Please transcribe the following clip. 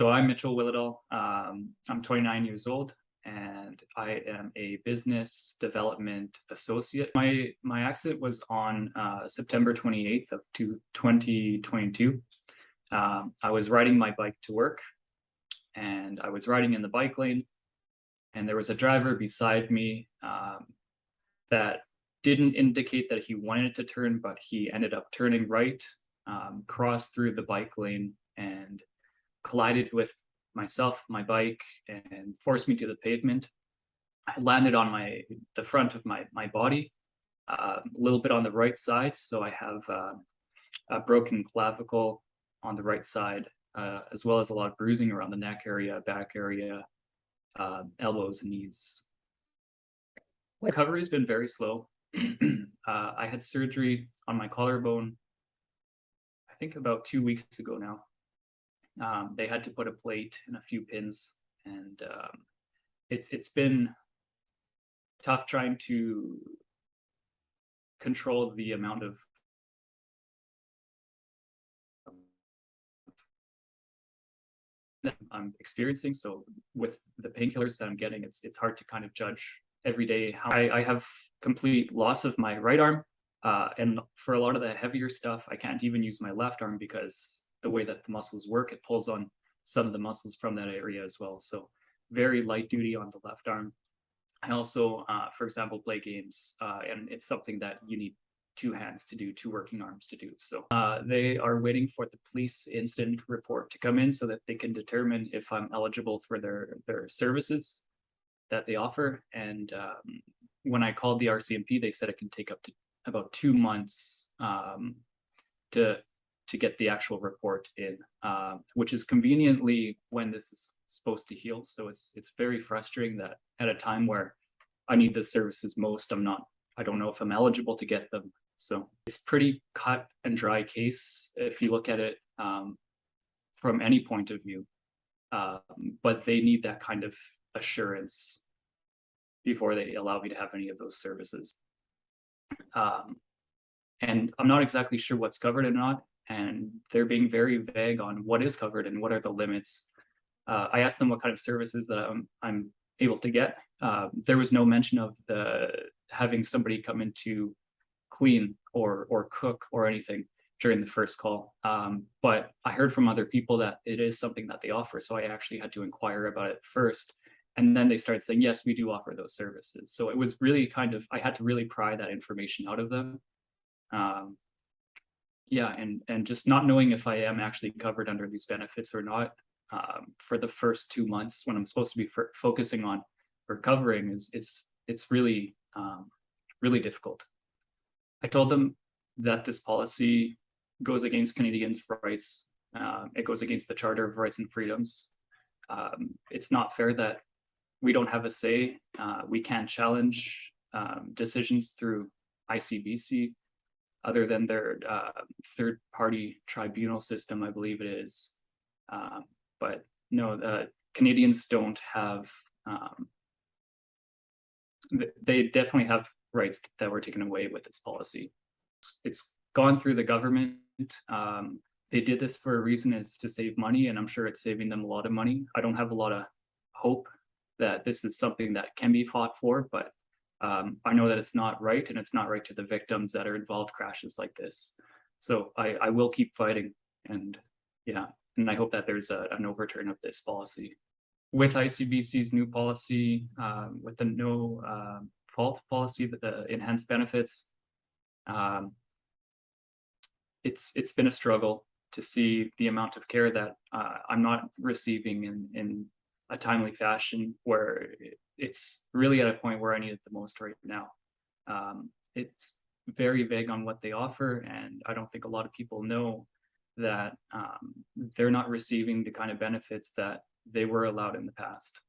So I'm Mitchell Wihlidal. I'm 29 years old and I am a business development associate. My accident was on September 28th of 2022. I was riding my bike to work and I was riding in the bike lane, and there was a driver beside me that didn't indicate that he wanted to turn, but he ended up turning right, crossed through the bike lane, and collided with myself, my bike, and forced me to the pavement. I landed on the front of my body, a little bit on the right side, so I have a broken clavicle on the right side, as well as a lot of bruising around the neck area, back area, elbows and knees. Recovery has been very slow. I had surgery on my collarbone, I think about 2 weeks ago now. They had to put a plate and a few pins, and it's been tough trying to control the amount of that I'm experiencing. So with the painkillers that I'm getting, it's hard to kind of judge every day how I have complete loss of my right arm. And for a lot of the heavier stuff, I can't even use my left arm because the way that the muscles work, it pulls on some of the muscles from that area as well. So very light duty on the left arm. I also, for example, play games, and it's something that you need two hands to do, two working arms to do. So they are waiting for the police incident report to come in so that they can determine if I'm eligible for their services that they offer. And when I called the RCMP, they said it can take up to about 2 months to get the actual report in, which is conveniently when this is supposed to heal. So it's very frustrating that at a time where I need the services most, I don't know if I'm eligible to get them. So it's pretty cut and dry case if you look at it from any point of view. But they need that kind of assurance before they allow me to have any of those services. And I'm not exactly sure what's covered or not, and they're being very vague on what is covered and what are the limits. I asked them what kind of services that I'm able to get. There was no mention of having somebody come in to clean or cook or anything during the first call. But I heard from other people that it is something that they offer, so I actually had to inquire about it first. And then they started saying, yes, we do offer those services. So it was really I had to really pry that information out of them. Yeah, and just not knowing if I am actually covered under these benefits or not, for the first 2 months when I'm supposed to be focusing on recovering it's really really difficult. I told them that this policy goes against Canadians' rights. It goes against the Charter of Rights and Freedoms. It's not fair that we don't have a say. We can't challenge decisions through ICBC other than their third-party tribunal system, I believe it is. But no, Canadians don't have, they definitely have rights that were taken away with this policy. It's gone through the government. They did this for a reason, it's to save money, and I'm sure it's saving them a lot of money. I don't have a lot of hope that this is something that can be fought for, but I know that it's not right, and it's not right to the victims that are involved crashes like this. So I will keep fighting, and yeah, and I hope that there's an overturn of this policy. With ICBC's new policy, with the no fault policy, the enhanced benefits, it's been a struggle to see the amount of care that I'm not receiving in a timely fashion, where it's really at a point where I need it the most right now. It's very vague on what they offer, and I don't think a lot of people know that they're not receiving the kind of benefits that they were allowed in the past.